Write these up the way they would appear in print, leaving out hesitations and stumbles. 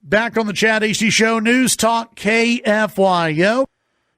Back on the Chad Hasty Show, News Talk KFYO.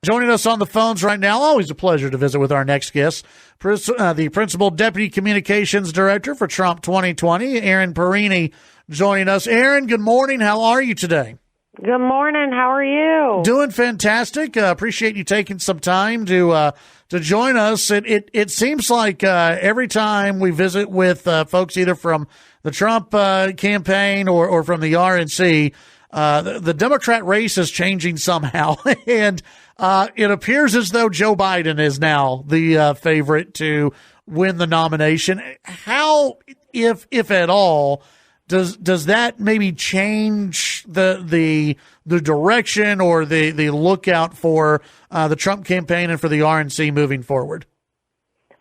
Joining us on the phones right now, always a pleasure to visit with our next guest, the Principal Deputy Communications Director for Trump 2020, Erin Perrine, joining us. Erin, good morning. How are you today? Good morning. How are you? Doing fantastic. Appreciate you taking some time to join us. It seems like every time we visit with folks either from the Trump campaign or from the RNC, the Democrat race is changing somehow, and it appears as though Joe Biden is now the favorite to win the nomination. How, if at all, does that maybe change the direction or the lookout for the Trump campaign and for the RNC moving forward?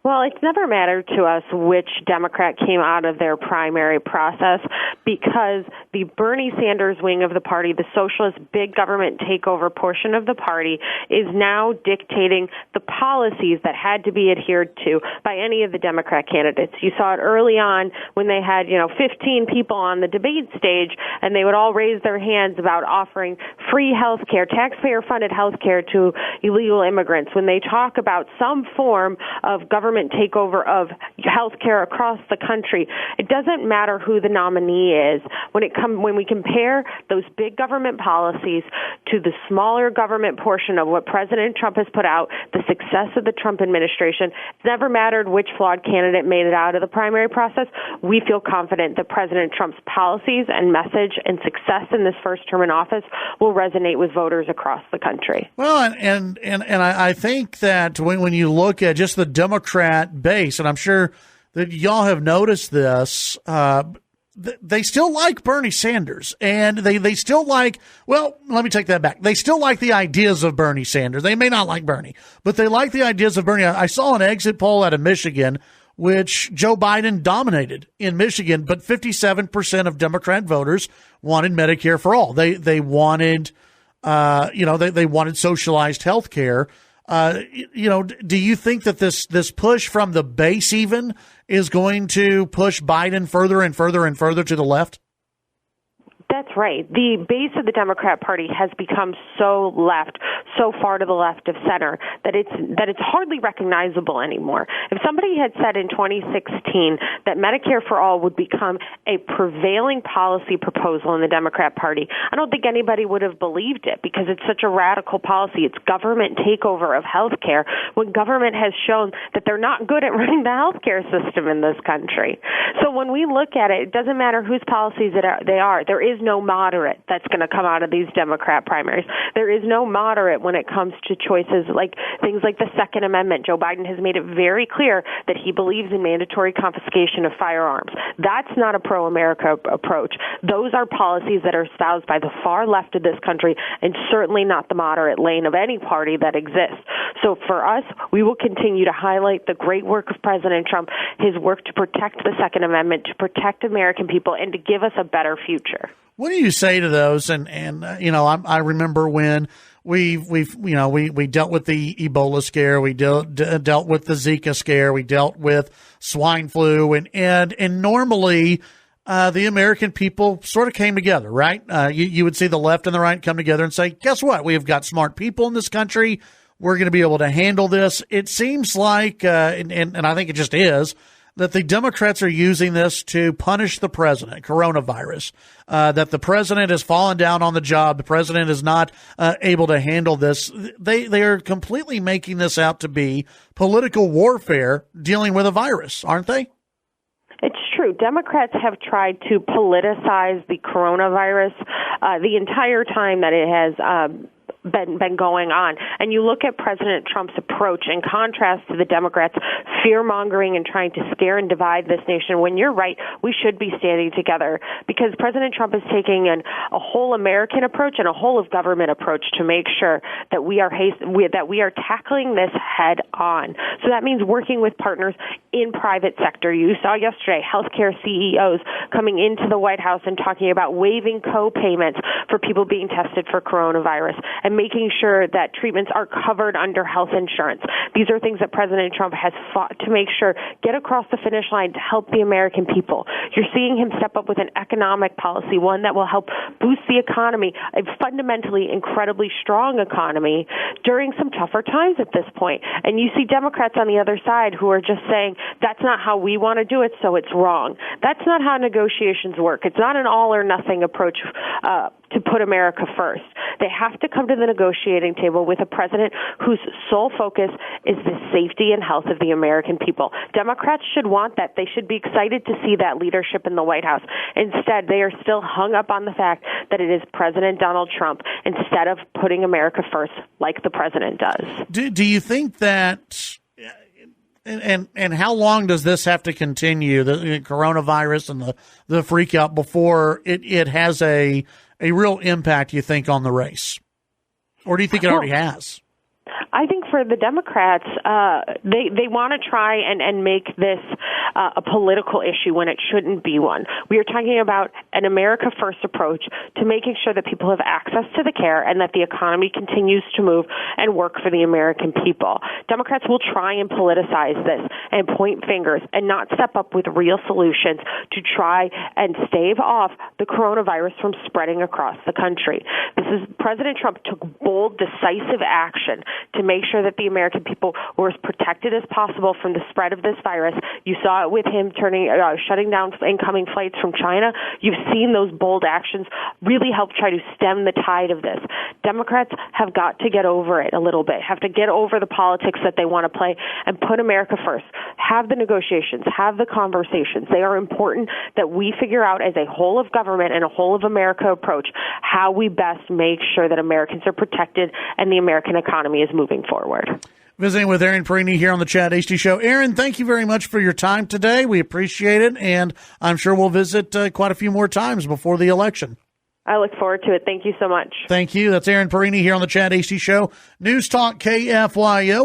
Well, it's never mattered to us which Democrat came out of their primary process because the Bernie Sanders wing of the party, the socialist big government takeover portion of the party, is now dictating the policies that had to be adhered to by any of the Democrat candidates. You saw it early on when they had, 15 people on the debate stage, and they would all raise their hands about offering free health care, taxpayer-funded health care to illegal immigrants. When they talk about some form of government takeover of health care across the country, it doesn't matter who the nominee is. When we compare those big government policies to the smaller government portion of what President Trump has put out, the success of the Trump administration, it's never mattered which flawed candidate made it out of the primary process. We feel confident that President Trump's policies and message and success in this first term in office will resonate with voters across the country. Well, and I think that when you look at just the Democrat base, and I'm sure that y'all have noticed this, they still like Bernie Sanders, and they still like, well, let me take that back. They still like the ideas of Bernie Sanders. They may not like Bernie, but they like the ideas of Bernie. I saw an exit poll out of Michigan, which Joe Biden dominated in Michigan, but 57% of Democrat voters wanted Medicare for all. They wanted, they wanted socialized health care. Do you think that this push from the base even is going to push Biden further and further and further to the left? That's right. The base of the Democrat Party has become so left, so far to the left of center, that it's hardly recognizable anymore. If somebody had said in 2016 that Medicare for all would become a prevailing policy proposal in the Democrat Party, I don't think anybody would have believed it because it's such a radical policy. It's government takeover of health care when government has shown that they're not good at running the health care system in this country. So when we look at it, it doesn't matter whose policies they are. There is no moderate that's going to come out of these Democrat primaries. There is no moderate when it comes to choices like things like the Second Amendment. Joe Biden has made it very clear that he believes in mandatory confiscation of firearms. That's not a pro-America approach. Those are policies that are espoused by the far left of this country and certainly not the moderate lane of any party that exists. So for us, we will continue to highlight the great work of President Trump, his work to protect the Second Amendment, to protect American people, and to give us a better future. What do you say to those? And I remember when we dealt with the Ebola scare, we dealt with the Zika scare, we dealt with swine flu, and normally the American people sort of came together, right? You would see the left and the right come together and say, guess what? We have got smart people in this country. We're going to be able to handle this. It seems like, and I think it just is, that the Democrats are using this to punish the president, coronavirus, that the president has fallen down on the job. The president is not able to handle this. They are completely making this out to be political warfare dealing with a virus, aren't they? It's true. Democrats have tried to politicize the coronavirus the entire time that it has been going on. And you look at President Trump's approach in contrast to the Democrats' fear-mongering and trying to scare and divide this nation, when you're right, we should be standing together because President Trump is taking a whole American approach and a whole of government approach to make sure that we are tackling this head on. So that means working with partners in private sector. You saw yesterday healthcare CEOs coming into the White House and talking about waiving co-payments for people being tested for coronavirus and and making sure that treatments are covered under health insurance. These are things that President Trump has fought to make sure get across the finish line to help the American people. You're seeing him step up with an economic policy, one that will help boost the economy, a fundamentally incredibly strong economy during some tougher times at this point. And you see Democrats on the other side who are just saying, that's not how we want to do it, so it's wrong. That's not how negotiations work. It's not an all or nothing approach to put America first. They have to come to the negotiating table with a president whose sole focus is the safety and health of the American people. Democrats should want that. They should be excited to see that leadership in the White House. Instead, they are still hung up on the fact that it is President Donald Trump instead of putting America first like the president does. Do you think that, and how long does this have to continue, the coronavirus and the freak out, before it has a real impact, you think, on the race? Or do you think it already has? I think for the Democrats, they want to try and make this a political issue when it shouldn't be one. We are talking about an America First approach to making sure that people have access to the care and that the economy continues to move and work for the American people. Democrats will try and politicize this and point fingers and not step up with real solutions to try and stave off the coronavirus from spreading across the country. President Trump took bold, decisive action to make sure that the American people were as protected as possible from the spread of this virus. You saw it with him shutting down incoming flights from China. You've seen those bold actions really help try to stem the tide of this. Democrats have got to get over it a little bit, have to get over the politics that they want to play and put America first. Have the negotiations, have the conversations. They are important that we figure out as a whole of government and a whole of America approach how we best make sure that Americans are protected and the American economy is moving forward. Visiting with Erin Perrine here on the Chad Hasty Show. Erin, thank you very much for your time today. We appreciate it, and I'm sure we'll visit quite a few more times before the election. I look forward to it. Thank you so much. Thank you. That's Erin Perrine here on the Chad Hasty Show. News Talk KFYO.